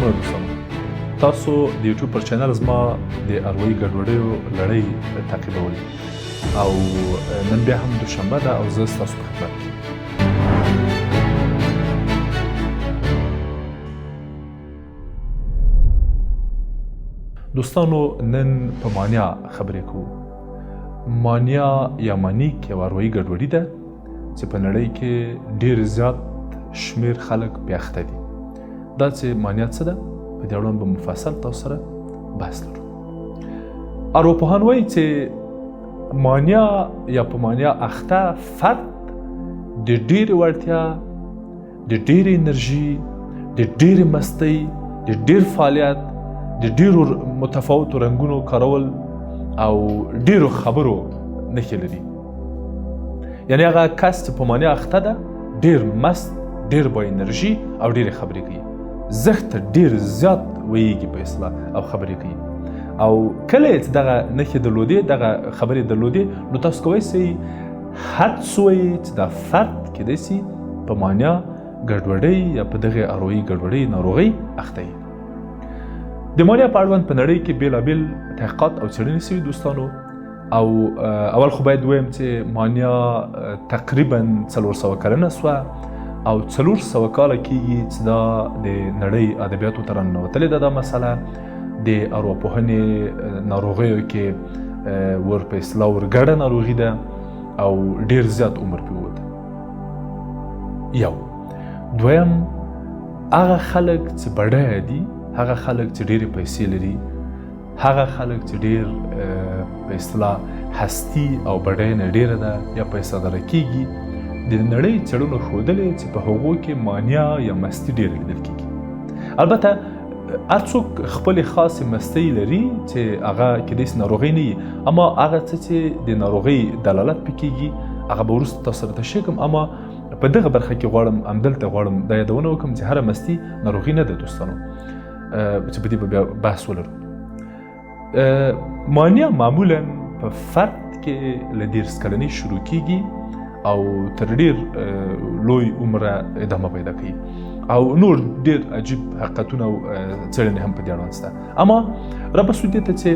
سلامونه دوستانو، تاسو د یوټیوب پر چینل زما د اروایي ګډوډیو لړۍ تعقیبولې او نن بیا هم دوشنبه ده او زه ستاسو په خدمت کې. دوستانو، نن په مانیا خبرې کوو. مانیا یا مانیک یو اروایي ګډوډي ده چې په نړۍ کې ډېر زیات شمېر خلک پې اخته دي. دا چې مانیا څه ده، په دې اړوند به مفصل تاسو سره بحث لرو. ارواپوهان وایي چې مانیا یا په مانیا اخته فرد د ډېرې وړتیا، د ډېرې انرژي، د ډېرې مستۍ، د ډېر فعالیت، د ډېرو متفاوتو رنګونو کارول او ډېرو خبرو نښې لري. یعنې هغه کس چې په مانیا اخته ده ډېر مست، ډېر با انرژي او ډېرې خبرې کوي. زښت ډېر زیات ویږي په اصطلاح او خبرې کوي. او کله چې دغه نښې درلودې، دغه خبرې درلودې، نو تاسو کولی شئ حدس ووایئ چې دا فرد کیدای شي په مانیا ګډوډۍ یا په دغې اروایي ګډوډۍ ناروغۍ اخته وي. د مانیا په اړوند په نړۍ کې بېلابېل تحقیقات او څېړنې شوي دوستانو. او اول خو باید ووایم چې مانیا تقریبا 400 کلنه شوه او 400 کاله کېږي چې دا د نړۍ ادبیاتو ته راننوتلې ده. دا مسله د ارواپوهنې ناروغیو کې ور په اصطلاح ورګډه ناروغي ده او ډېر زیات عمر پرې ووته. یو دویم، هغه خلک چې بډایه دي، هغه خلک چې ډېرې پیسې لري، هغه خلک چې ډېر په اصطلاح هستي او بډاینه ډېره ده یا پیسه داره کېږي، د نړۍ څېړنو ښودلې چې په هغو کې مانیا یا مستي ډېره لیدل کېږي. البته هر څوک خپلې خاصې مستۍ لري چې هغه کیدای شي ناروغۍ نه وي، اما هغه څه چې د ناروغۍ دلالت پې کېږي هغه به وروسته تاسو سره تشریح کړم. اما په دغه برخه کې همدلته غواړم دا یادونه وکړم چې هره مستي ناروغي نه ده دوستانو، چې په دې به بیا بحث ولرو. مانیا معمولا په فرد کې له 10 کلنۍ شروع کېږي او تر ډېر لوی عمره ادامه پیدا کوي او نور ډېر عجیب حقیقتونه او څېړنې هم په دې اړوند شته. اما رابرسو دې ته چې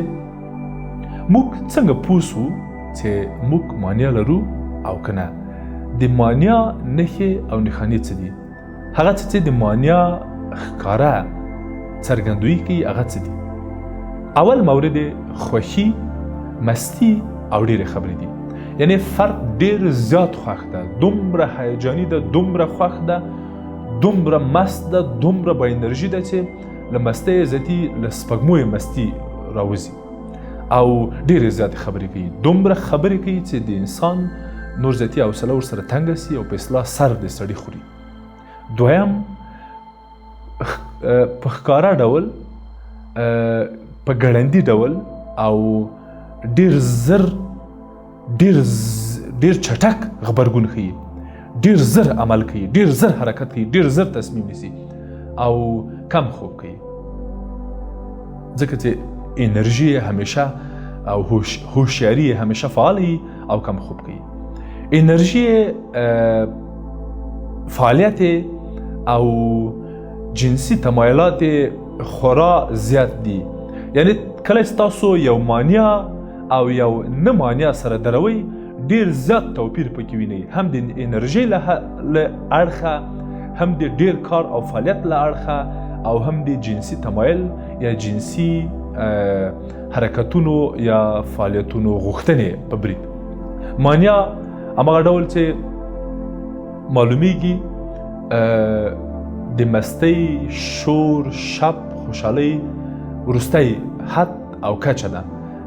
موږ څنګه پوه شو چې موږ مانیا لرو او که نه. د مانیا نښې او نښانې څه دي؟ هغه څه چې د مانیا ښکاره څرګندویي کوي هغه څه دي؟ اول مورد خوښي، مستی او ډېرې خبرې دي. یعنی فرد ډېر زیات خوښ ده، دومره هیجاني ده، دومره خوښ ده، دومره مست ده، دومره با انرژي ده چې له مستۍ زیاتي له سپږمو مستي راوځي او ډېرې زیاتې خبرې کوي. دومره خبرې کوي چې د انسان نور زیاتي حوصله ورسره تنګه سي او په اصطلاح سر د سړي خوري. دویم، په ښکاره ډول، په ګړندي ډول او ډېر زر، ډېر چټک غبرګون ښیي، ډېر زر عمل کوي، ډېر زر حرکت کوي، ډېر زر تصمیم نیسي او کم خوب کوي. ځکه چې انرژي همیشه او هوښیاري همیشه فعال وي او کم خوب کوي. انرژي، فعالیت او جنسي تمایلات خورا زیات دي. یعنی کله چې تاسو یو مانیا او یو نه مانیا سره دروئ ډېر زیات توپیر پکې وینئ، هم د انرژۍ له اړخه، هم د ډېر کار او فعالیت له اړخه او هم د جنسي تمایل یا جنسي حرکتونو یا فعالیتونو غوښتنې په برید. مانیا هماغه ډول چې معلومیږي د مستۍ، شور، شب، خوشحالۍ وروستی حد او کچه ده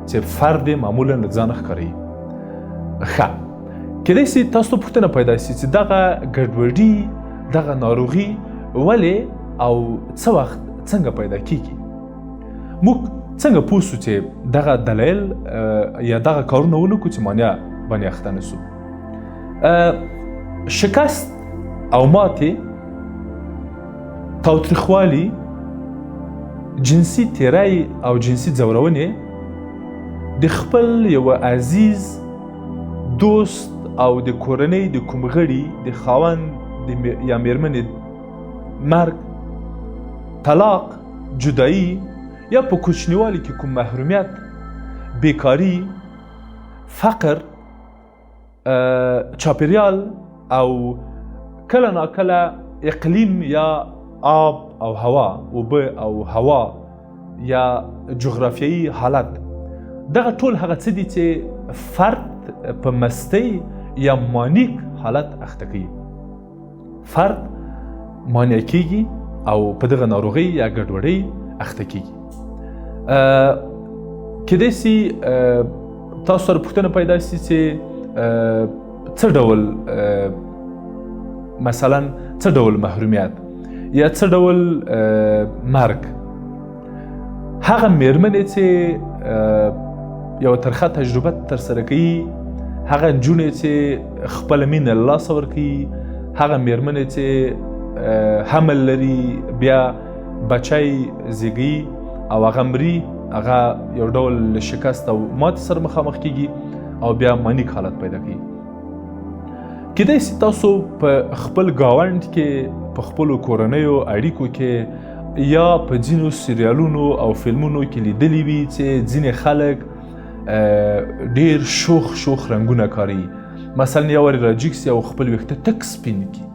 چې فرد معمولا له ځانه ښکاروي. ښه، کیدای شي تاسو ته پوښتنه پیدا شي چې دغه ګډوډي، دغه ناروغي ولې او څه وخت څنګه پیدا کېږي؟ موږ څنګه پوه شو چې دغه دلایل یا دغه کارونه ونه کړو چې مانیا باندې اخته نه شو؟ شکست او ماتې، تاوتریخوالي، جنسي تیری او جنسي ځورونې، د خپل یو عزیز، دوست او د کورنۍ د کوم غړي د خاوند یا میرمنې مرګ، طلاق جدایی یا په کوچنیوالي کې کوم محرومیت، بیکاری، فقر، چاپیریال او کله ناکله اقلیم یا آب او هوا، اوبه او هوا یا جغرافیایي حالت، دغه ټول هغه څه دي چې فرد په مستۍ یا مانیک حالت اخته کوي. فرد مانع کیږي او په دغه ناروغۍ یا ګډوډۍ اخته کیږي. کیدای سي تاسو سره پوښتنه پیدا سي چې څه ډول مثلا څه ډول محرومیت یا څه ډول مرګ. هغه میرمنې چې یو ترخه تجربه ترسره کوي، هغه نجونې چې خپله مینه له لاسه ورکوي، هغه میرمنې چې حمل لري بیا بچی زیږوي او هغه مري، هغه یو ډول شکست او ماتې سره مخامخ کیږي او بیا مانیک حالت پیدا کوي. کیدای سي تاسو په خپل ګاونډ کې، په خپلو کورنیو اړیکو کې یا په ځینو سریالونو او فلمونو کې لیدلی وي چې ځینې خلک ډیر شوخ رنګونه کاروي. مثلا یو وارې راجیګ سي او خپل ویښته تک سپین کړي،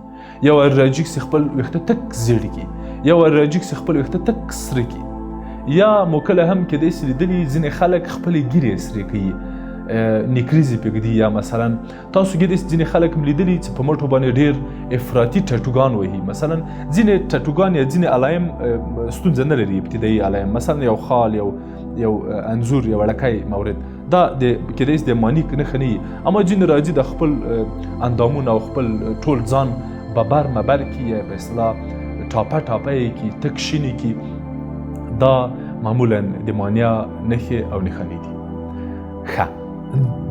یو وارې راجیګ سي خپل ویښته تک زیړ کړي، یو وارې راجیګ سي خپل ویښته تک سره کړي. یا مو کله هم کیدای سي لیدلي ځینې خلک خپلې ږیرې سرې کوي، نیکریزې پرېږدي. یا مثلا تاسو کیدای سي ځینې خلک هم لیدلي چې په مټو باندې ډېر افراطي ټټوګان وهي. مثلا ځینې ټټوګان یا ځینې علایم ستونزه نه لري، ابتدایي علایم، مثلا یو خال، یو انځور، یو وړکی مورد، دا کیدای سي د مانیک نښه نه وي. اما ځینې راځي د خپل اندامونه او خپل ټول ځان ببر مبر کي، یا په اصطلاح ټاپه یې کي، تک شینې کي. دا معمولا د مانیا نښې او نښانې دي. ښه،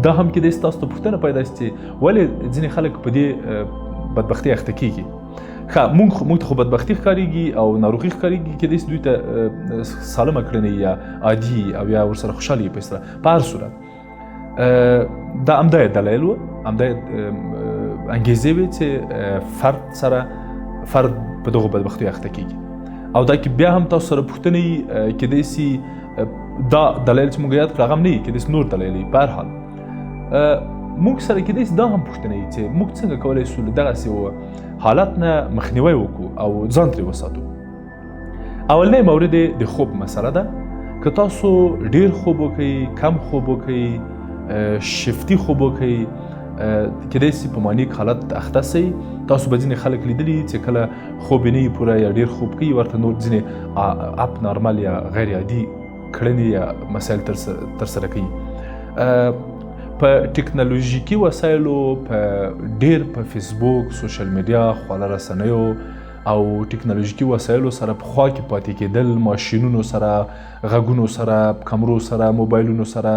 دا هم کیدای سي تاسو ته پوښتنه پیدا سي چې ولې ځینې خلک په دې بدبختۍ اخته کیږي. ښه، موږ ته خو بدبختي ښکارېږي او ناروغي ښکارېږي، کیدای سي دوی ته سالمه کړنې یا عادي او یا ورسره خوشحاله وي. په اصطلاح په هر صورت دا همدا یې دلایل وو، همدا یې انګیزې وې چې فرد په دغو بدبختیو اخته کیږي. او دا کې بیا هم تاسو سره پوښتنې کیدای سي دا دلایل چې موږ یاد کړو هغه هم نه وي، کیدای سي نور دلایل وي. په هر حال موږ سره کیدای سي دا هم پوښتنه وي چې موږ څنګه کولی سو له دغسې حالت نه مخنیوی وکړو او ځان ترې وساتو. اولنی مورد د خوب مسله ده. که تاسو ډیر خوب وکئ، کم خوب وکئ، شفتی خوب وکئ، کیدای سي په مانیک حالت اخته سئ. تاسو به ځینې خلک لیدلي چې کله خوب یې نه وي پوره یا ډیر خوب کوي، ورته نور ځینې اپ نارمل یا غیر عادي کړنې یا مسایل ترسره کوي. په ټکنالوژیکي وسایلو، ډیر په فیسبوک، سوشل میډیا، خواله رسنیو او ټکنالوژیکي وسایلو سره په خوا کې پاتې کېدل، ماشینونو سره، غږونو سره، کمرو سره، موبایلونو سره،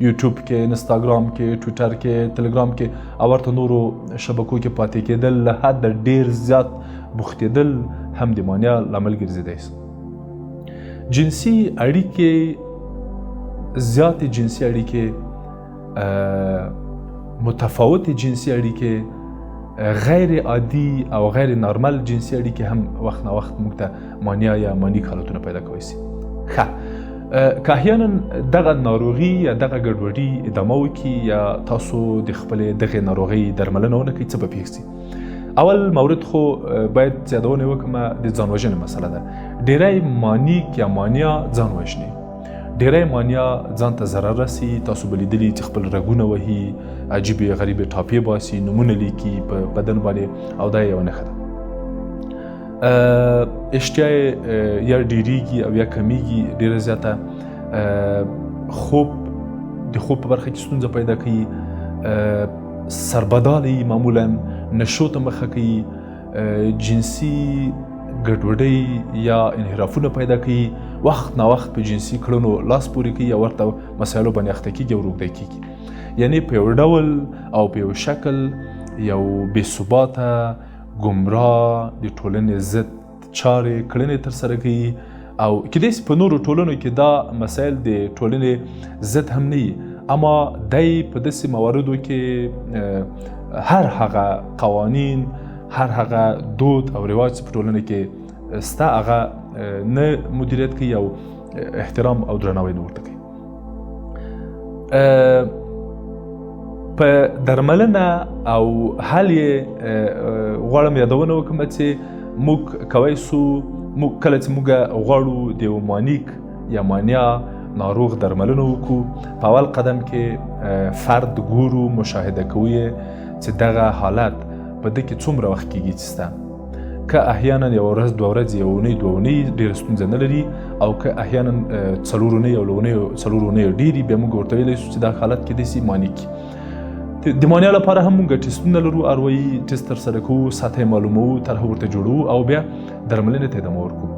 یوټیوب کې، انستاګرام کې، ټویټر کې، ټلګرام کې او ورته نورو شبکو کې پاتې کېدل، له حده ډیر زیات بوختېدل هم د مانیا لامل ګرځېدی سي. جنسي اړیکې، زیاتې جنسي اړیکې، متفاوتې جنسي اړیکې، غیر عادي او غیر نارمل جنسي اړیکې هم وخت نه وخت موږ ته مانیا یا مانیک حالتونه پیدا کولی سي. ښه، که احیانا دغه ناروغي یا دغه ګډوډي ادامه وکړي یا تاسو د خپلې دغې ناروغۍ درملنه ونه کړئ، څه به پېښ سي؟ اول مورد خو باید یادونه وکړم د ځان وژنې مسله ده. ډیری مانیک یا مانیا ځان وژني، ډیری مانیا ځان ته ضرر رسي. تاسو به لیدلي چې خپل رګونه وهي، عجیبې غریبې ټاپې باسي، نومونه لیکي په بدن باندې، او دا یوه نښه ده. اشتیا یا ډیریږي او یا کمیږي ډیره زیاته. خوب، د خوب په برخه کې ستونزه پیدا کوي. سربدالي معمولا نشو ته مخه کوي. جنسي ګډوډۍ یا انحرافونه پیدا کوي. وخت نا وخت په جنسي کړنو لاس پورې کوي او ورته مسایلو باندې اخته کیږي او روږدی کیږي. یعنی په یو ډول او په یو شکل یو بې ثباته، ګمراه، د ټولنې ضد چارې کړنې ترسره کوي. او کیدای سي په نورو ټولنو کې دا مسایل د ټولنې ضد هم نه وي، اما دی په داسې مواردو کې هر هغه قوانین، هر هغه دود او رواج چې په ټولنه کې سته، هغه نه مدیریت کوي او احترام او درناوی نه ورته کوي. په درملنه او حل یې غواړم یادونه وکړم چې موږ کولی سو کله چې موږ غواړو د یو مانیک یا مانیا ناروغ درملنه وکړو، په اول قدم کې فرد ګورو، مشاهده کوو چې دغه حالت په ده کې څومره وخت کېږي چې سته. که احیانا یوه ورځ دوه ورځې یوه اونۍ دوه اونۍ ډېره ستونزه نه لري، او که احیانا څلور اونۍ او له اونیو ډېرې، بیا موږ ورته ویلی شو چې دا حالت کېدای شي مانیک. د مانیا لپاره هم موږ ټیسټونه لرو، اروایي ټیسټ ترسره کوو، سطح یې معلوموو، طرحه ورته جوړوو او بیا درملنې ته ادامه ورکوو.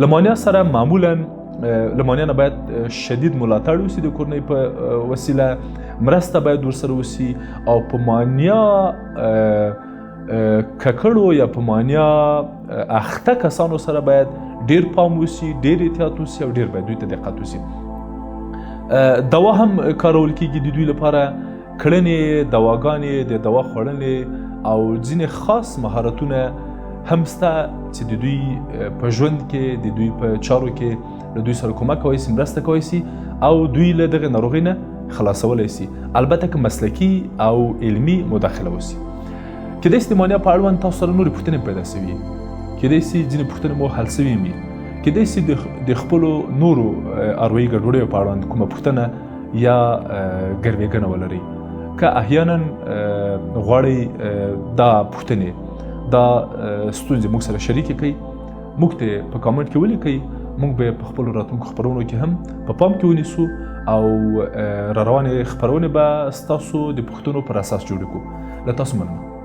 له مانیا سره معمولا له مانیا نه باید شدید ملاتړ وسي، د کورنۍ په وسیله مرسته باید ورسره وسي، او په مانیا ککړو یا په مانیا اخته کسانو سره باید ډیر پام وسي، ډیر احتیاط وسي او ډیر باید دوی ته دقت وسي. دوا هم کارول کېږي د دوی لپاره، کړنې، دواګانې، د دوا خوړنې او ځینې خاص مهارتونه هم شته چې د دوی په ژوند کې، د دوی په چارو کې له دوی سره کومک کولی شي، مرسته کولی شي او دوی له دغې ناروغۍ نه خلاصولی شي، البته که مسلکي او علمي مداخله وسي. کېدای شي د مانیا په اړوند تاسو سره نورې پوښتنې پیدا شوي، کېدای شي ځینې پوښتنې مو حل شوي وي، کېدای شي د خپلو نورو اروایي ګډوډیو په اړوند کومه پوښتنه یا ګروېږنه ولرئ. که احیانا غواړئ دا پوښتنې، دا ستونزې موږ سره شریکې کړئ، موږ ته په کامنټ کې ولیکئ، موږ به په خپلو راتلونکو خپرونو کې هم په پام کې ونیسو او را روانې خپرونې به ستاسو د پوښتنو پر اساس جوړې کړو. له تاسو مننه.